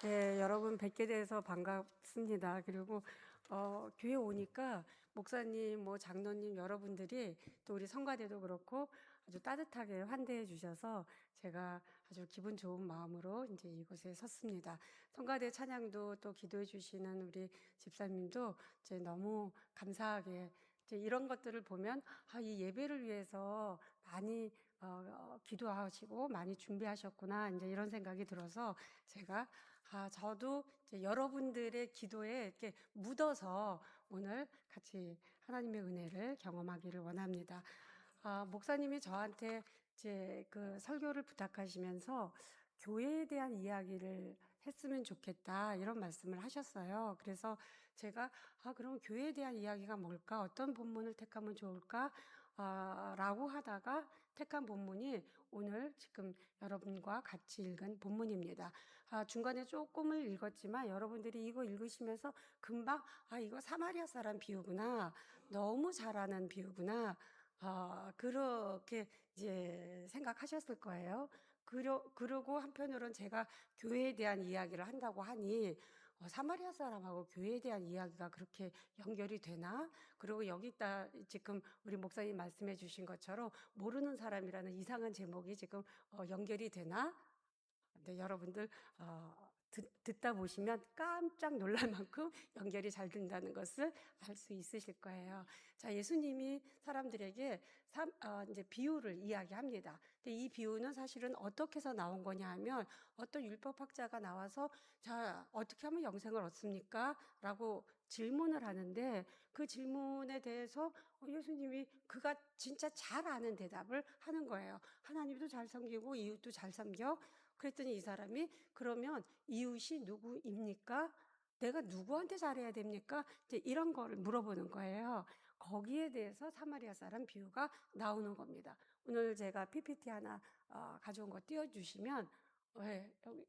네, 여러분 뵙게 돼서 반갑습니다. 그리고 교회 오니까 목사님, 뭐 장로님 여러분들이 또 우리 성가대도 그렇고 아주 따뜻하게 환대해 주셔서 제가 아주 기분 좋은 마음으로 이제 이곳에 섰습니다. 성가대 찬양도 또 기도해 주시는 우리 집사님도 이제 너무 감사하게 이제 이런 것들을 보면 이 예배를 위해서 많이 기도하시고 많이 준비하셨구나 이제 이런 생각이 들어서 제가 저도 이제 여러분들의 기도에 이렇게 묻어서 오늘 같이 하나님의 은혜를 경험하기를 원합니다. 목사님이 저한테 이제 그 설교를 부탁하시면서 교회에 대한 이야기를 했으면 좋겠다 이런 말씀을 하셨어요. 그래서 제가 그럼 교회에 대한 이야기가 뭘까? 어떤 본문을 택하면 좋을까? 라고 하다가 택한 본문이 오늘 지금 여러분과 같이 읽은 본문입니다. 중간에 조금을 읽었지만 여러분들이 이거 읽으시면서 금방 이거 사마리아 사람 비유구나. 너무 잘 아는 비유구나. 그렇게 이제 생각하셨을 거예요. 그러고 한편으로는 제가 교회에 대한 이야기를 한다고 하니 사마리아 사람하고 교회에 대한 이야기가 그렇게 연결이 되나? 그리고 여기다 지금 우리 목사님 말씀해 주신 것처럼 모르는 사람이라는 이상한 제목이 지금 연결이 되나? 근데 여러분들 듣다 보시면 깜짝 놀랄 만큼 연결이 잘 된다는 것을 알 수 있으실 거예요. 자, 예수님이 사람들에게 이제 비유를 이야기합니다. 근데 이 비유는 사실은 어떻게 해서 나온 거냐 하면 어떤 율법학자가 나와서 자, 어떻게 하면 영생을 얻습니까? 라고 질문을 하는데 그 질문에 대해서 예수님이 그가 진짜 잘 아는 대답을 하는 거예요. 하나님도 잘 섬기고 이웃도 잘 섬겨. 그랬더니 이 사람이 그러면 이웃이 누구입니까? 내가 누구한테 잘해야 됩니까? 이제 이런 거를 물어보는 거예요. 거기에 대해서 사마리아 사람 비유가 나오는 겁니다. 오늘 제가 PPT 하나 가져온 거 띄워주시면 여기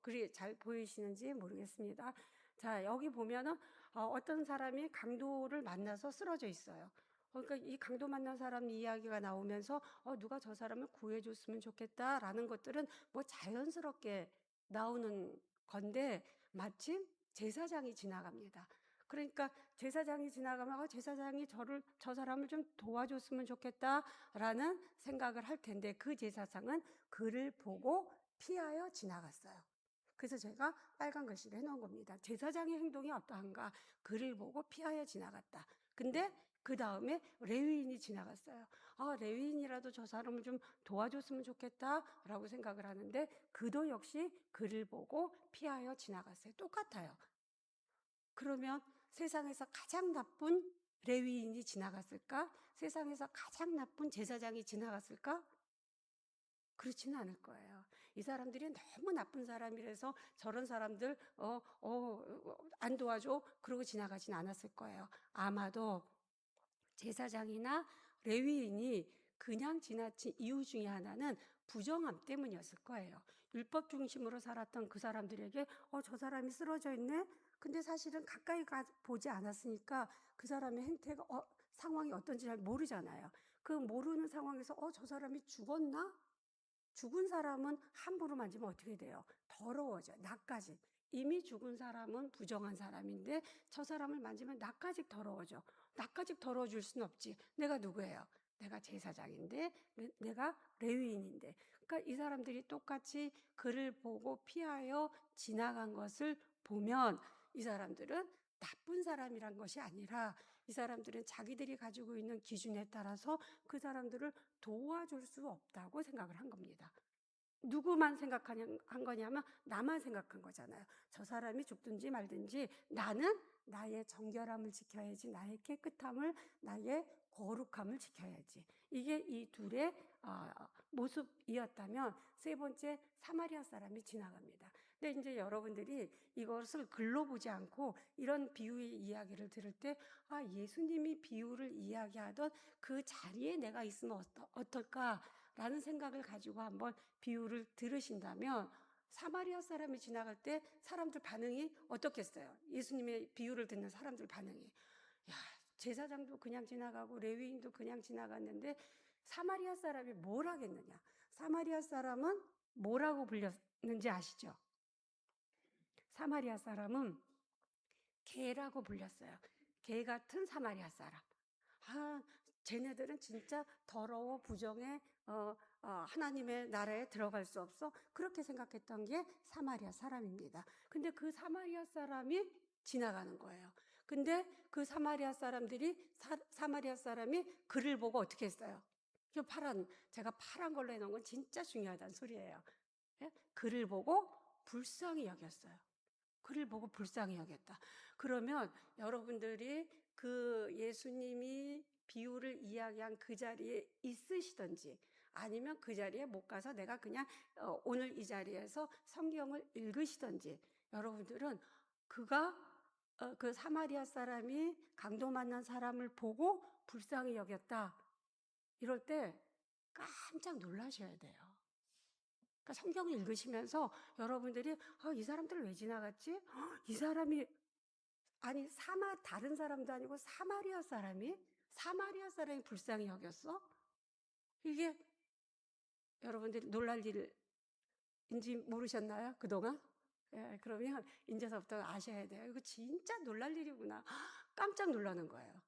그리 잘 보이시는지 모르겠습니다. 자, 여기 보면은 어떤 사람이 강도를 만나서 쓰러져 있어요. 그러니까 이 강도 만난 사람 이야기가 나오면서 누가 저 사람을 구해줬으면 좋겠다라는 것들은 뭐 자연스럽게 나오는 건데 마침 제사장이 지나갑니다. 그러니까 제사장이 지나가면 제사장이 저 사람을 좀 도와줬으면 좋겠다라는 생각을 할 텐데 그 제사장은 그를 보고 피하여 지나갔어요. 그래서 제가 빨간 글씨를 해놓은 겁니다. 제사장의 행동이 어떠한가? 그를 보고 피하여 지나갔다. 근데 그 다음에 레위인이 지나갔어요. 레위인이라도 저 사람을 좀 도와줬으면 좋겠다라고 생각을 하는데 그도 역시 그를 보고 피하여 지나갔어요. 똑같아요. 그러면 세상에서 가장 나쁜 레위인이 지나갔을까? 세상에서 가장 나쁜 제사장이 지나갔을까? 그렇지는 않을 거예요. 이 사람들이 너무 나쁜 사람이라서 저런 사람들 안 도와줘 그러고 지나가진 않았을 거예요. 아마도 제사장이나 레위인이 그냥 지나친 이유 중에 하나는 부정함 때문이었을 거예요. 율법 중심으로 살았던 그 사람들에게 저 사람이 쓰러져 있네? 근데 사실은 가까이 보지 않았으니까 그 사람의 행태가 상황이 어떤지 잘 모르잖아요. 그 모르는 상황에서 저 사람이 죽었나? 죽은 사람은 함부로 만지면 어떻게 돼요? 더러워져요. 나까지. 이미 죽은 사람은 부정한 사람인데 저 사람을 만지면 나까지 더러워져. 나까지 더러워질 수는 없지. 내가 누구예요? 내가 제사장인데, 내가 레위인인데. 그러니까 이 사람들이 똑같이 그를 보고 피하여 지나간 것을 보면 이 사람들은 나쁜 사람이란 것이 아니라 이 사람들은 자기들이 가지고 있는 기준에 따라서 그 사람들을 도와줄 수 없다고 생각을 한 겁니다. 누구만 한 거냐면 나만 생각한 거잖아요. 저 사람이 죽든지 말든지 나는 나의 정결함을 지켜야지, 나의 깨끗함을, 나의 거룩함을 지켜야지. 이게 이 둘의 모습이었다면 세 번째 사마리아 사람이 지나갑니다. 근데 이제 여러분들이 이것을 글로 보지 않고 이런 비유의 이야기를 들을 때 예수님이 비유를 이야기하던 그 자리에 내가 있으면 어떨까라는 생각을 가지고 한번 비유를 들으신다면 사마리아 사람이 지나갈 때 사람들 반응이 어떻겠어요? 예수님의 비유를 듣는 사람들 반응이. 야, 제사장도 그냥 지나가고 레위인도 그냥 지나갔는데 사마리아 사람이 뭘 하겠느냐? 사마리아 사람은 뭐라고 불렸는지 아시죠? 사마리아 사람은 개라고 불렸어요. 개 같은 사마리아 사람. 아, 쟤네들은 진짜 더러워 부정해, 하나님의 나라에 들어갈 수 없어. 그렇게 생각했던 게 사마리아 사람입니다. 근데 그 사마리아 사람이 지나가는 거예요. 근데 그 사마리아 사람들이, 사마리아 사람이 그를 보고 어떻게 했어요? 제가 파란 걸로 해놓은 건 진짜 중요하다는 소리예요. 예? 그를 보고 불쌍히 여겼어요. 그를 보고 불쌍히 여겼다. 그러면 여러분들이 그 예수님이 비유를 이야기한 그 자리에 있으시든지 아니면 그 자리에 못 가서 내가 그냥 오늘 이 자리에서 성경을 읽으시든지 여러분들은 그 사마리아 사람이 강도 만난 사람을 보고 불쌍히 여겼다. 이럴 때 깜짝 놀라셔야 돼요. 그러니까 성경을 읽으시면서 여러분들이 이 사람들 왜 지나갔지? 이 사람이 아니 다른 사람도 아니고 사마리아 사람이 불쌍히 여겼어? 이게 여러분들이 놀랄 일인지 모르셨나요? 그동안? 예, 그러면 이제서부터 아셔야 돼요. 이거 진짜 놀랄 일이구나. 깜짝 놀라는 거예요.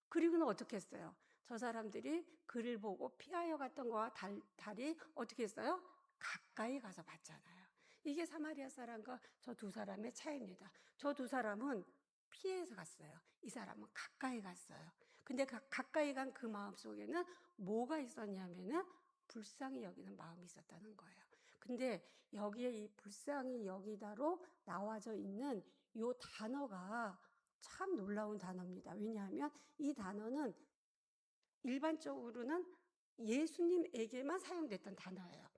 그리고는 어떻게 했어요? 저 사람들이 그를 보고 피하여 갔던 거와 달리 어떻게 했어요? 가까이 가서 봤잖아요. 이게 사마리아 사람과 저 두 사람의 차이입니다. 저 두 사람은 피해서 갔어요. 이 사람은 가까이 갔어요. 근데 가까이 간 그 마음 속에는 뭐가 있었냐면은 불쌍히 여기는 마음이 있었다는 거예요. 근데 여기에 이 불쌍히 여기다로 나와져 있는 이 단어가 참 놀라운 단어입니다. 왜냐하면 이 단어는 일반적으로는 예수님에게만 사용됐던 단어예요.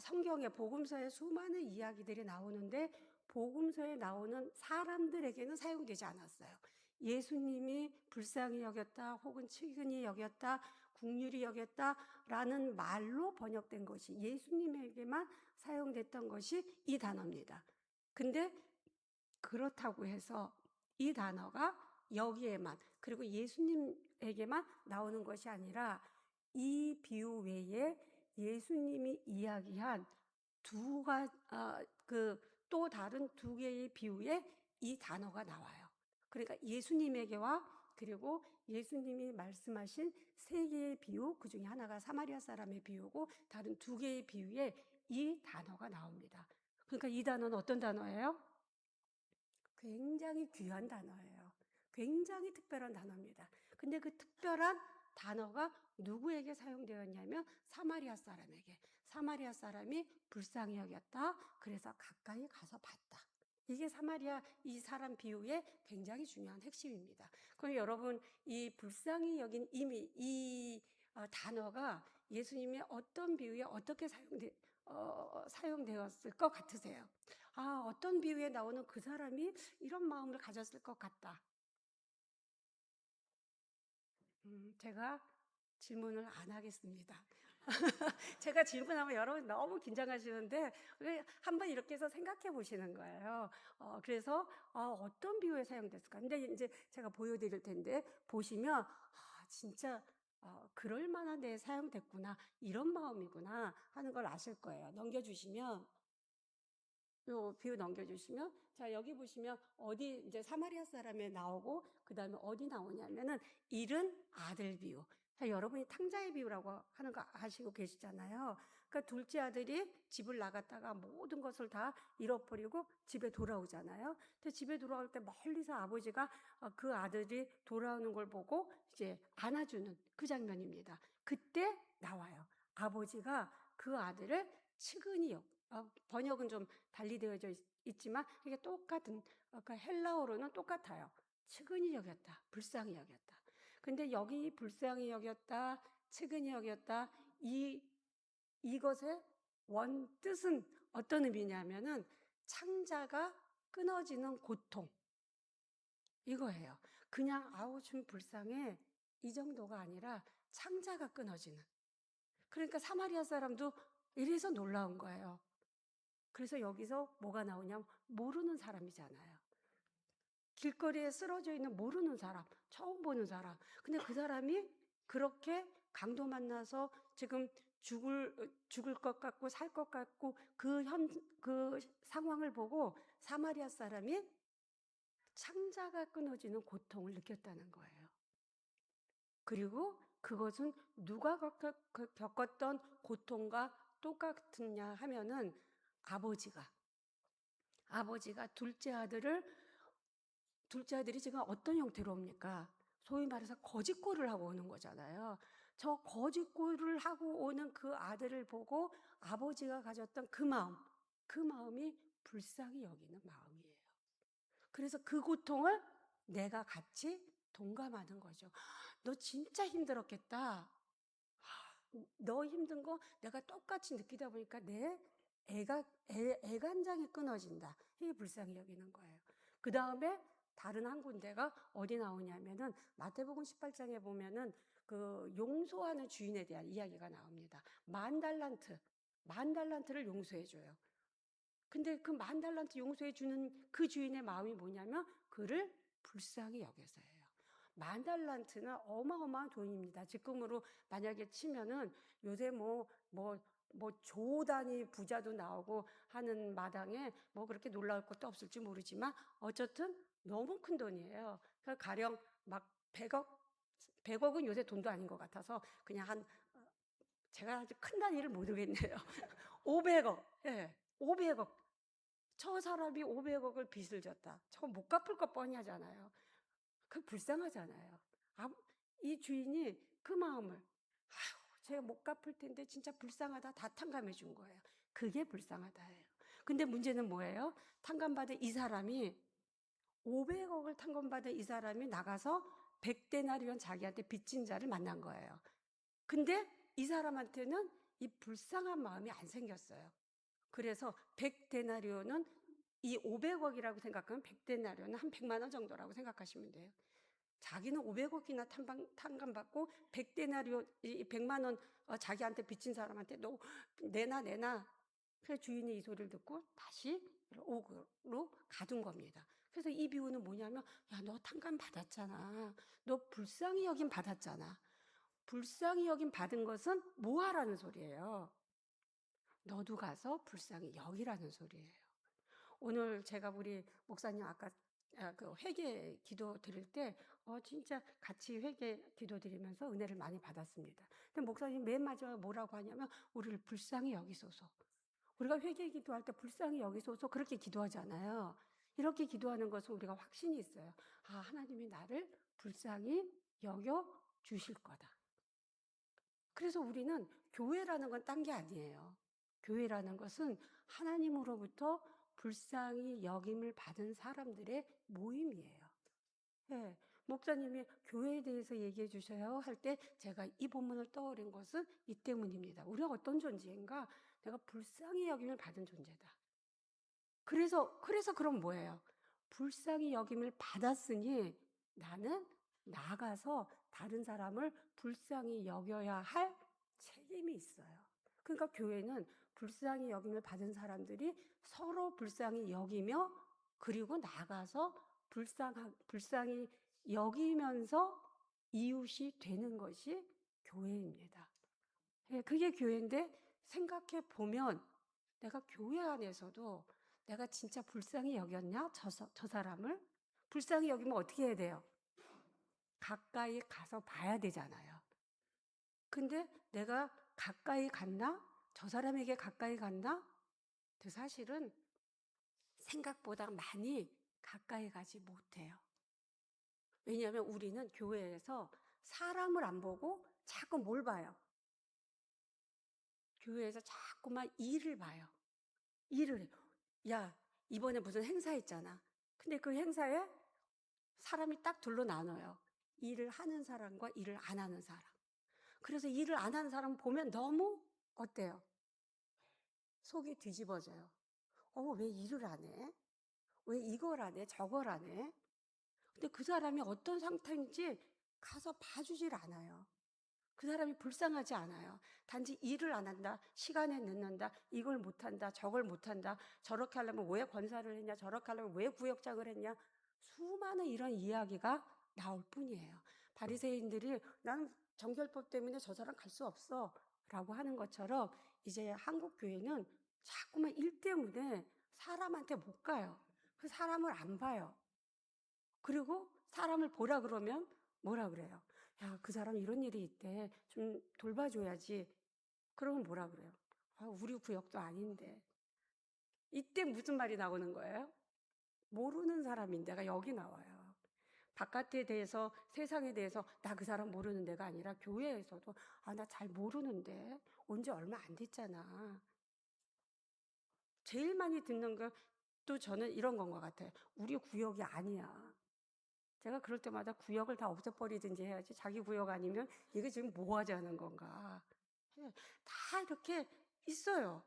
성경에 복음서에 수많은 이야기들이 나오는데 복음서에 나오는 사람들에게는 사용되지 않았어요. 예수님이 불쌍히 여겼다 혹은 측은히 여겼다 국률이 여겼다라는 말로 번역된 것이 예수님에게만 사용됐던 것이 이 단어입니다. 근데 그렇다고 해서 이 단어가 여기에만 그리고 예수님에게만 나오는 것이 아니라 이 비유 외에 예수님이 이야기한 또 다른 두 개의 비유에 이 단어가 나와요. 그러니까 예수님에게와 그리고 예수님이 말씀하신 세 개의 비유, 그 중에 하나가 사마리아 사람의 비유고 다른 두 개의 비유에 이 단어가 나옵니다. 그러니까 이 단어는 어떤 단어예요? 굉장히 귀한 단어예요. 굉장히 특별한 단어입니다. 근데 그 특별한 단어가 누구에게 사용되었냐면 사마리아 사람에게. 사마리아 사람이 불쌍히 여겼다. 그래서 가까이 가서 봤다. 이게 사마리아 이 사람 비유의 굉장히 중요한 핵심입니다. 그럼 여러분 이 불쌍히 여긴 이미 이 단어가 예수님의 어떤 비유에 어떻게 사용되었을 것 같으세요? 어떤 비유에 나오는 그 사람이 이런 마음을 가졌을 것 같다. 제가 질문을 안 하겠습니다. 제가 질문하면 여러분 너무 긴장하시는데 한번 이렇게 해서 생각해 보시는 거예요. 그래서 어떤 비유에 사용됐을까? 근데 이제 제가 보여드릴 텐데 보시면 진짜 그럴 만한 데에 사용됐구나 이런 마음이구나 하는 걸 아실 거예요. 넘겨주시면 요 비유 넘겨주시면 자 여기 보시면 어디 이제 사마리아 사람에 나오고 그 다음에 어디 나오냐면은 잃은 아들 비유. 자, 여러분이 탕자의 비유라고 하는 거 아시고 계시잖아요. 그러니까 둘째 아들이 집을 나갔다가 모든 것을 다 잃어버리고 집에 돌아오잖아요. 근데 집에 돌아올 때 멀리서 아버지가 그 아들이 돌아오는 걸 보고 이제 안아주는 그 장면입니다. 그때 나와요. 아버지가 그 아들을 측은히 번역은 좀 달리 되어져 있지만 이게 똑같은 헬라어로는 똑같아요. 측은히 여겼다. 불쌍히 여겼다. 근데 여기 불쌍히 여겼다. 측은히 여겼다. 이것의 원뜻은 어떤 의미냐면은 창자가 끊어지는 고통. 이거예요. 그냥 아우 좀 불쌍해. 이 정도가 아니라 창자가 끊어지는. 그러니까 사마리아 사람도 이래서 놀라운 거예요. 그래서 여기서 뭐가 나오냐면 모르는 사람이잖아요. 길거리에 쓰러져 있는 모르는 사람, 처음 보는 사람. 근데 그 사람이 그렇게 강도 만나서 지금 죽을 것 같고 살 것 같고 그 상황을 보고 사마리아 사람이 창자가 끊어지는 고통을 느꼈다는 거예요. 그리고 그것은 누가 겪었던 고통과 똑같으냐 하면은 아버지가 둘째 아들이 지금 어떤 형태로 옵니까? 소위 말해서 거짓골을 하고 오는 거잖아요. 저 거짓골을 하고 오는 그 아들을 보고 아버지가 가졌던 그 마음이 불쌍히 여기는 마음이에요. 그래서 그 고통을 내가 같이 동감하는 거죠. 너 진짜 힘들었겠다. 너 힘든 거 내가 똑같이 느끼다 보니까 내 애간장이 끊어진다. 이게 불쌍히 여기는 거예요. 그 다음에 다른 한 군데가 어디 나오냐면은 마태복음 18장에 보면은 그 용서하는 주인에 대한 이야기가 나옵니다. 만 달란트를 용서해줘요. 근데 그 만 달란트 용서해주는 그 주인의 마음이 뭐냐면 그를 불쌍히 여겨서예요. 만 달란트는 어마어마한 돈입니다. 지금으로 만약에 치면은 요새 조 단위 부자도 나오고 하는 마당에 뭐 그렇게 놀라울 것도 없을지 모르지만 어쨌든 너무 큰 돈이에요. 그러니까 가령 막 100억은 요새 돈도 아닌 것 같아서 그냥 제가 아주 큰 단위를 모르겠네요. 500억, 예, 500억. 저 사람이 500억을 빚을 졌다. 저거 못 갚을 것 뻔히 하잖아요. 그 불쌍하잖아요. 이 주인이 그 마음을, 제가 못 갚을 텐데 진짜 불쌍하다. 다 탕감해 준 거예요. 그게 불쌍하다예요. 근데 문제는 뭐예요? 500억을 탕감받은 이 사람이 나가서 100데나리온 자기한테 빚진 자를 만난 거예요. 근데 이 사람한테는 이 불쌍한 마음이 안 생겼어요. 그래서 100데나리온은 이 500억이라고 생각하면 100데나리온은 한 100만 원 정도라고 생각하시면 돼요. 자기는 500억이나 탕감받고 100데나리온, 100만 원 자기한테 빚진 사람한테 너 내놔. 그래서 주인이 이 소리를 듣고 다시 5억으로 가둔 겁니다. 그래서 이 비유는 뭐냐면 야, 너 탕감 받았잖아. 너 불쌍히 여김 받았잖아. 불쌍히 여김 받은 것은 뭐 하라는 소리예요? 너도 가서 불쌍히 여기라는 소리예요. 오늘 제가 우리 목사님 아까 그 회개 기도 드릴 때 진짜 같이 회개 기도 드리면서 은혜를 많이 받았습니다. 근데 목사님 맨 마지막에 뭐라고 하냐면 우리를 불쌍히 여기소서. 우리가 회개 기도할 때 불쌍히 여기소서 그렇게 기도하잖아요. 이렇게 기도하는 것은 우리가 확신이 있어요. 하나님이 나를 불쌍히 여겨 주실 거다. 그래서 우리는 교회라는 건 딴 게 아니에요. 교회라는 것은 하나님으로부터 불쌍히 여김을 받은 사람들의 모임이에요. 네, 목사님이 교회에 대해서 얘기해 주셔야 할 때 제가 이 본문을 떠올린 것은 이 때문입니다. 우리가 어떤 존재인가? 내가 불쌍히 여김을 받은 존재다. 그래서 그럼 뭐예요? 불쌍히 여김을 받았으니 나는 나가서 다른 사람을 불쌍히 여겨야 할 책임이 있어요. 그러니까 교회는 불쌍히 여김을 받은 사람들이 서로 불쌍히 여기며 그리고 나가서 불쌍히 여기면서 이웃이 되는 것이 교회입니다. 그게 교회인데 생각해 보면 내가 교회 안에서도 내가 진짜 불쌍히 여겼냐? 저 사람을? 불쌍히 여기면 어떻게 해야 돼요? 가까이 가서 봐야 되잖아요. 근데 내가 가까이 갔나? 저 사람에게 가까이 갔나? 근데 사실은 생각보다 많이 가까이 가지 못해요. 왜냐하면 우리는 교회에서 사람을 안 보고 자꾸 뭘 봐요? 교회에서 자꾸만 일을 봐요. 일을 해요. 야, 이번에 무슨 행사 있잖아. 근데 그 행사에 사람이 딱 둘로 나눠요. 일을 하는 사람과 일을 안 하는 사람. 그래서 일을 안 하는 사람 보면 너무 어때요? 속이 뒤집어져요. 왜 일을 안 해? 왜 이걸 안 해? 저걸 안 해? 근데 그 사람이 어떤 상태인지 가서 봐주질 않아요. 그 사람이 불쌍하지 않아요. 단지 일을 안 한다, 시간에 늦는다, 이걸 못한다, 저걸 못한다, 저렇게 하려면 왜 권사를 했냐, 저렇게 하려면 왜 구역장을 했냐, 수많은 이런 이야기가 나올 뿐이에요. 바리새인들이 나는 정결법 때문에 저 사람 갈 수 없어. 라고 하는 것처럼 이제 한국 교회는 자꾸만 일 때문에 사람한테 못 가요. 그 사람을 안 봐요. 그리고 사람을 보라 그러면 뭐라 그래요? 야, 그 사람 이런 일이 있대. 좀 돌봐줘야지. 그러면 뭐라 그래요? 아, 우리 구역도 아닌데. 이때 무슨 말이 나오는 거예요? 모르는 사람인데가 여기 나와요. 바깥에 대해서, 세상에 대해서 나 그 사람 모르는 데가 아니라 교회에서도 아, 나 잘 모르는데. 온 지 얼마 안 됐잖아. 제일 많이 듣는 거 또 저는 이런 건 것 같아요. 우리 구역이 아니야. 제가 그럴 때마다 구역을 다 없애버리든지 해야지 자기 구역 아니면 이게 지금 뭐 하자는 건가. 예, 다 이렇게 있어요.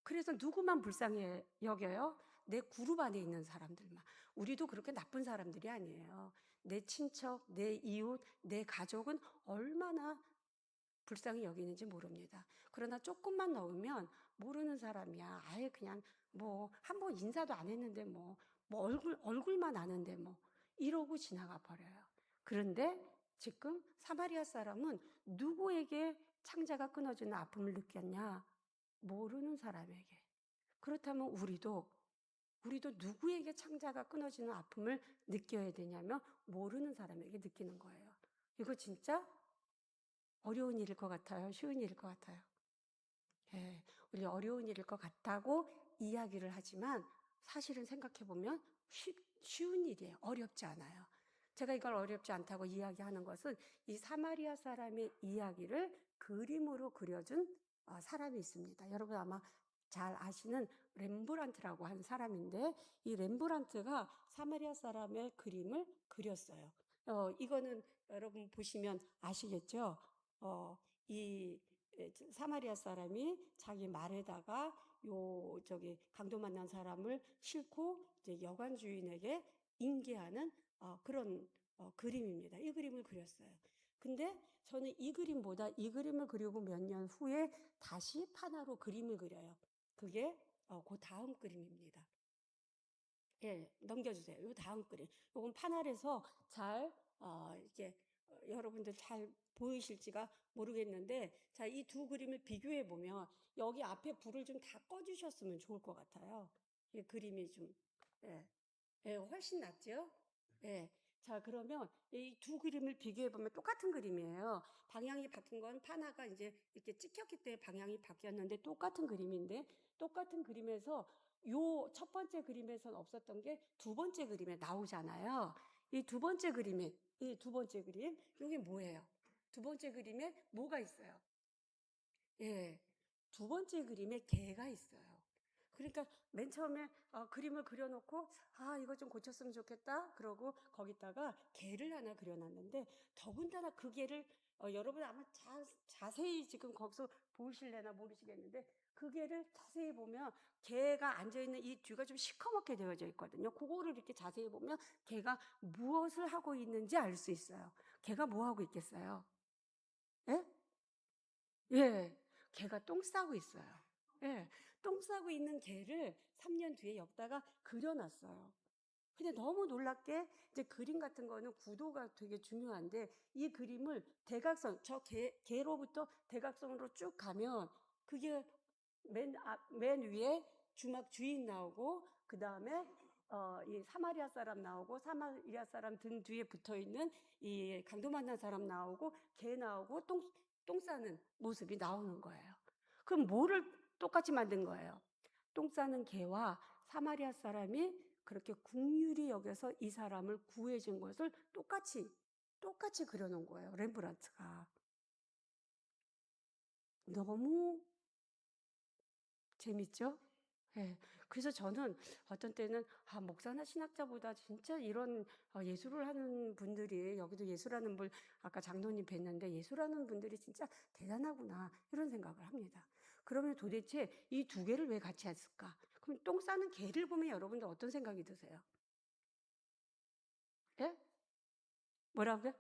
그래서 누구만 불쌍해 여겨요? 내 그룹 안에 있는 사람들만. 우리도 그렇게 나쁜 사람들이 아니에요. 내 친척, 내 이웃, 내 가족은 얼마나 불쌍히 여기는지 모릅니다. 그러나 조금만 넣으면 모르는 사람이야. 아예 그냥 뭐 한 번 인사도 안 했는데 뭐 얼굴만 아는데 뭐 이러고 지나가 버려요. 그런데 지금 사마리아 사람은 누구에게 창자가 끊어지는 아픔을 느꼈냐? 모르는 사람에게. 그렇다면 우리도 누구에게 창자가 끊어지는 아픔을 느껴야 되냐면 모르는 사람에게 느끼는 거예요. 이거 진짜 어려운 일일 것 같아요? 쉬운 일일 것 같아요? 예, 우리 어려운 일일 것 같다고 이야기를 하지만 사실은 생각해보면 쉬운 일이에요. 어렵지 않아요. 제가 이걸 어렵지 않다고 이야기하는 것은 이 사마리아 사람의 이야기를 그림으로 그려준 사람이 있습니다. 여러분 아마 잘 아시는 렘브란트라고 하는 사람인데 이 렘브란트가 사마리아 사람의 그림을 그렸어요. 이거는 여러분 보시면 아시겠죠? 이 사마리아 사람이 자기 말에다가 강도 만난 사람을 싣고 이제 여관 주인에게 인계하는 그런 그림입니다. 이 그림을 그렸어요. 근데 저는 이 그림보다 이 그림을 그리고 몇 년 후에 다시 판화로 그림을 그려요. 그게 그 다음 그림입니다. 예, 넘겨주세요. 요 다음 그림. 요건 판화에서 잘, 이렇게, 여러분들 잘 보이실지가 모르겠는데, 자, 이 두 그림을 비교해 보면, 여기 앞에 불을 좀 다 꺼주셨으면 좋을 것 같아요. 이 그림이 좀, 예, 예, 훨씬 낫죠? 예. 자, 그러면 이 두 그림을 비교해 보면 똑같은 그림이에요. 방향이 바뀐 건 판화가 이제 이렇게 찍혔기 때문에 방향이 바뀌었는데 똑같은 그림인데 똑같은 그림에서 요 첫 번째 그림에선 없었던 게 두 번째 그림에 나오잖아요. 이 두 번째 그림에 이 두 번째 그림 이게 뭐예요? 두 번째 그림에 뭐가 있어요? 예. 두 번째 그림에 개가 있어요. 그러니까 맨 처음에 그림을 그려놓고 이거 좀 고쳤으면 좋겠다. 그러고 거기다가 개를 하나 그려놨는데 더군다나 그 개를 여러분 아마 자세히 지금 거기서 보실래나 모르시겠는데 그 개를 자세히 보면 개가 앉아있는 이 뒤가 좀 시커멓게 되어져 있거든요. 그거를 이렇게 자세히 보면 개가 무엇을 하고 있는지 알 수 있어요. 개가 뭐 하고 있겠어요? 예? 예, 개가 똥 싸고 있어요. 예, 똥 싸고 있는 개를 3년 뒤에 엮다가 그려놨어요. 근데 너무 놀랍게 이제 그림 같은 거는 구도가 되게 중요한데 이 그림을 대각선, 개로부터 대각선으로 쭉 가면 그게 맨 위에 주막 주인 나오고 그 다음에 이 사마리아 사람 나오고 사마리아 사람 등 뒤에 붙어 있는 이 강도 만난 사람 나오고 개 나오고 똥 싸는 모습이 나오는 거예요. 그럼 뭐를 똑같이 만든 거예요? 똥 싸는 개와 사마리아 사람이 그렇게 긍휼히 여겨서 이 사람을 구해준 것을 똑같이 그려놓은 거예요. 렘브란트가. 너무 재밌죠? 예. 그래서 저는 어떤 때는 목사나 신학자보다 진짜 이런 예술을 하는 분들이 여기도 예술하는 분 아까 장로님 뵀는데 예술하는 분들이 진짜 대단하구나 이런 생각을 합니다. 그러면 도대체 이 두 개를 왜 같이 했을까? 그럼 똥 싸는 개를 보면 여러분들 어떤 생각이 드세요? 예? 뭐라고요?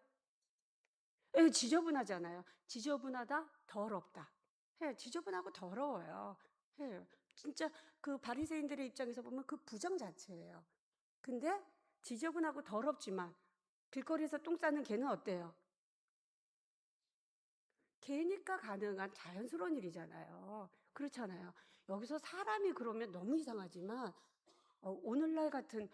예, 지저분하잖아요. 지저분하다, 더럽다. 예, 지저분하고 더러워요. 예, 진짜 그 바리새인들의 입장에서 보면 그 부정 자체예요. 근데 지저분하고 더럽지만 길거리에서 똥 싸는 개는 어때요? 개니까 가능한 자연스러운 일이잖아요. 그렇잖아요. 여기서 사람이 그러면 너무 이상하지만 오늘날 같은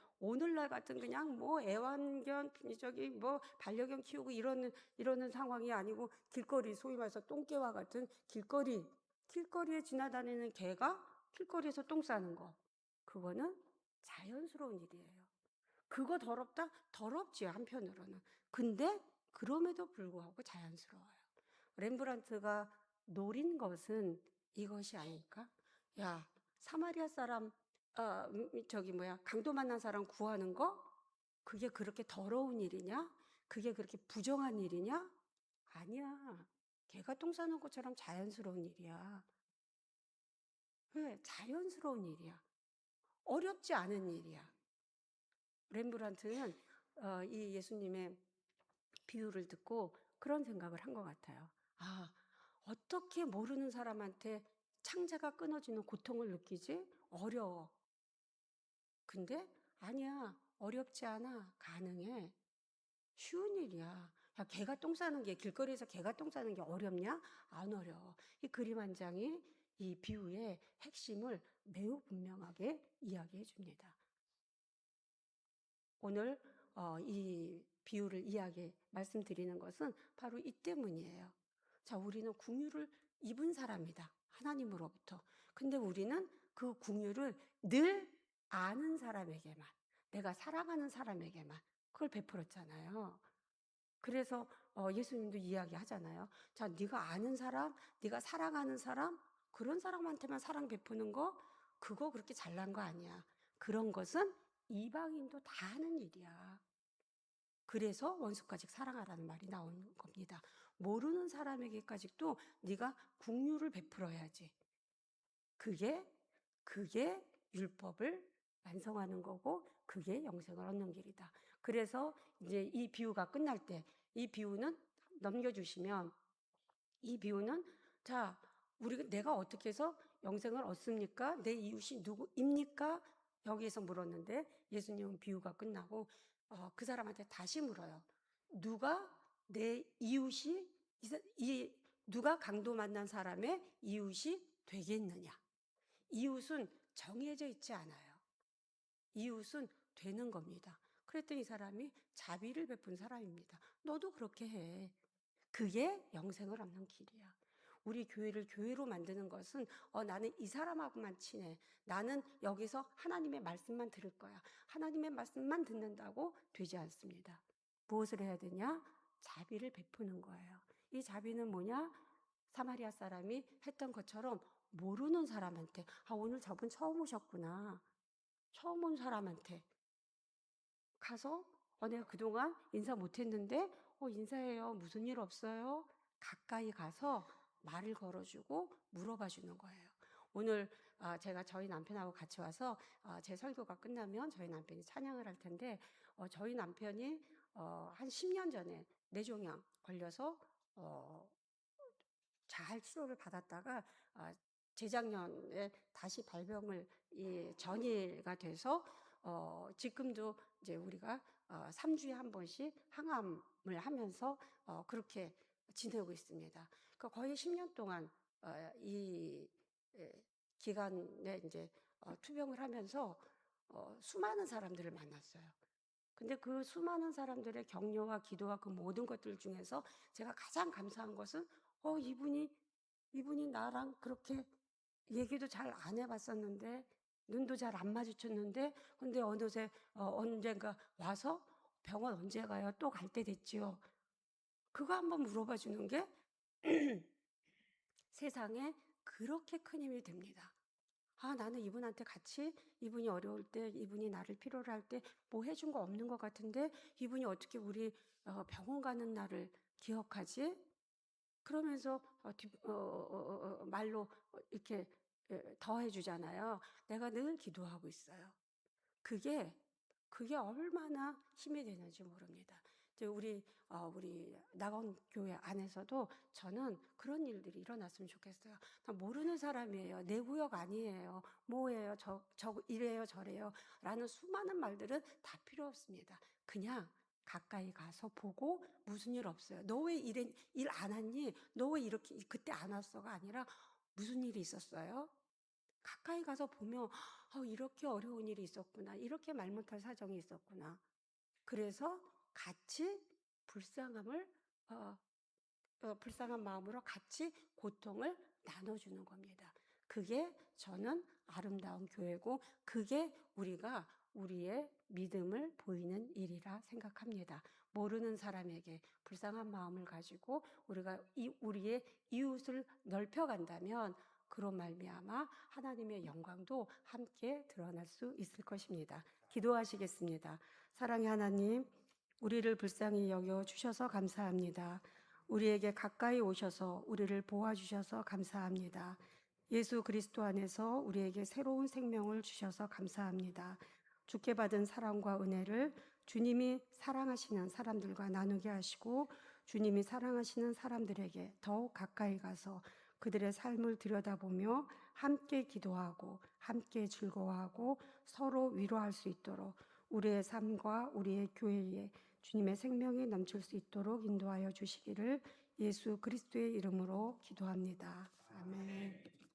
그냥 뭐 애완견 저기 뭐 반려견 키우고 이러는 상황이 아니고 길거리 소위 말해서 똥개와 같은 길거리에 지나다니는 개가 길거리에서 똥 싸는 거, 그거는 자연스러운 일이에요. 그거 더럽다? 더럽지 한편으로는. 근데 그럼에도 불구하고 자연스러워요. 렘브란트가 노린 것은 이것이 아닐까? 야, 사마리아 사람, 강도 만난 사람 구하는 거? 그게 그렇게 더러운 일이냐? 그게 그렇게 부정한 일이냐? 아니야. 개가 똥 싸는 것처럼 자연스러운 일이야. 왜? 자연스러운 일이야. 어렵지 않은 일이야. 렘브란트는 이 예수님의 비유를 듣고 그런 생각을 한 것 같아요. 아, 어떻게 모르는 사람한테 창자가 끊어지는 고통을 느끼지? 어려워. 근데 아니야. 어렵지 않아. 가능해. 쉬운 일이야. 야, 개가 똥 싸는 게, 길거리에서 개가 똥 싸는 게 어렵냐? 안 어려워. 이 그림 한 장이 이 비유의 핵심을 매우 분명하게 이야기해 줍니다. 오늘 이 비유를 말씀드리는 것은 바로 이 때문이에요. 자, 우리는 긍휼을 입은 사람이다. 하나님으로부터. 근데 우리는 그 긍휼을 늘 아는 사람에게만, 내가 사랑하는 사람에게만 그걸 베풀었잖아요. 그래서 예수님도 이야기하잖아요. 자, 네가 아는 사람, 네가 사랑하는 사람, 그런 사람한테만 사랑 베푸는 거, 그거 그렇게 잘난 거 아니야. 그런 것은 이방인도 다 하는 일이야. 그래서 원수까지 사랑하라는 말이 나오는 겁니다. 모르는 사람에게까지도 네가 긍휼을 베풀어야지. 그게 율법을 완성하는 거고 그게 영생을 얻는 길이다. 그래서 이제 이 비유가 끝날 때 이 비유는 넘겨주시면 이 비유는 자, 내가 어떻게 해서 영생을 얻습니까? 내 이웃이 누구입니까? 여기에서 물었는데 예수님은 비유가 끝나고 그 사람한테 다시 물어요. 누가 내 이웃이 누가 강도 만난 사람의 이웃이 되겠느냐? 이웃은 정해져 있지 않아요. 이웃은 되는 겁니다. 그랬더니 이 사람이 자비를 베푼 사람입니다. 너도 그렇게 해. 그게 영생을 얻는 길이야. 우리 교회를 교회로 만드는 것은 나는 이 사람하고만 친해. 나는 여기서 하나님의 말씀만 들을 거야. 하나님의 말씀만 듣는다고 되지 않습니다. 무엇을 해야 되냐? 자비를 베푸는 거예요. 이 자비는 뭐냐? 사마리아 사람이 했던 것처럼 모르는 사람한테 오늘 저분 처음 오셨구나. 처음 온 사람한테 가서 내가 그동안 인사 못했는데 인사해요. 무슨 일 없어요? 가까이 가서 말을 걸어주고 물어봐 주는 거예요. 오늘 제가 저희 남편하고 같이 와서 제 설교가 끝나면 저희 남편이 찬양을 할 텐데 저희 남편이 한 10년 전에 뇌종양 걸려서 잘 치료를 받았다가 재작년에 다시 발병을 전이가 돼서 지금도 이제 우리가 3주에 한 번씩 항암을 하면서 그렇게 지내고 있습니다. 그러니까 거의 10년 동안 이 기간에 이제 투병을 하면서 수많은 사람들을 만났어요. 근데 그 수많은 사람들의 격려와 기도와 그 모든 것들 중에서 제가 가장 감사한 것은 이분이 나랑 그렇게 얘기도 잘 안 해봤었는데 눈도 잘 안 마주쳤는데 근데 어느새 언젠가 와서 병원 언제 가요? 또 갈 때 됐지요. 그거 한번 물어봐 주는 게 세상에 그렇게 큰 힘이 됩니다. 나는 이분한테 같이 이분이 어려울 때 이분이 나를 필요로 할 때 뭐 해준 거 없는 것 같은데 이분이 어떻게 우리 병원 가는 날을 기억하지? 그러면서 말로 이렇게 더해 주잖아요. 내가 늘 기도하고 있어요. 그게 얼마나 힘이 되는지 모릅니다. 이제 우리 낙원 교회 안에서도 저는 그런 일들이 일어났으면 좋겠어요. 나 모르는 사람이에요. 내 구역 아니에요. 뭐예요? 저 이래요, 저래요. 라는 수많은 말들은 다 필요 없습니다. 그냥 가까이 가서 보고 무슨 일 없어요. 너 왜 일 안 왔니? 너 왜 이렇게 그때 안 왔어가 아니라 무슨 일이 있었어요? 가까이 가서 보면 이렇게 어려운 일이 있었구나. 이렇게 말 못할 사정이 있었구나. 그래서 같이 불쌍함을 불쌍한 마음으로 같이 고통을 나눠주는 겁니다. 그게 저는 아름다운 교회고 그게 우리가 우리의 믿음을 보이는 일이라 생각합니다. 모르는 사람에게 불쌍한 마음을 가지고 우리가 우리의 이웃을 넓혀간다면 그런 말미암아 하나님의 영광도 함께 드러날 수 있을 것입니다. 기도하시겠습니다. 사랑의 하나님, 우리를 불쌍히 여겨 주셔서 감사합니다. 우리에게 가까이 오셔서 우리를 보아주셔서 감사합니다. 예수 그리스도 안에서 우리에게 새로운 생명을 주셔서 감사합니다. 주께 받은 사랑과 은혜를 주님이 사랑하시는 사람들과 나누게 하시고 주님이 사랑하시는 사람들에게 더욱 가까이 가서 그들의 삶을 들여다보며 함께 기도하고 함께 즐거워하고 서로 위로할 수 있도록 우리의 삶과 우리의 교회에 주님의 생명이 넘칠 수 있도록 인도하여 주시기를 예수 그리스도의 이름으로 기도합니다. 아멘.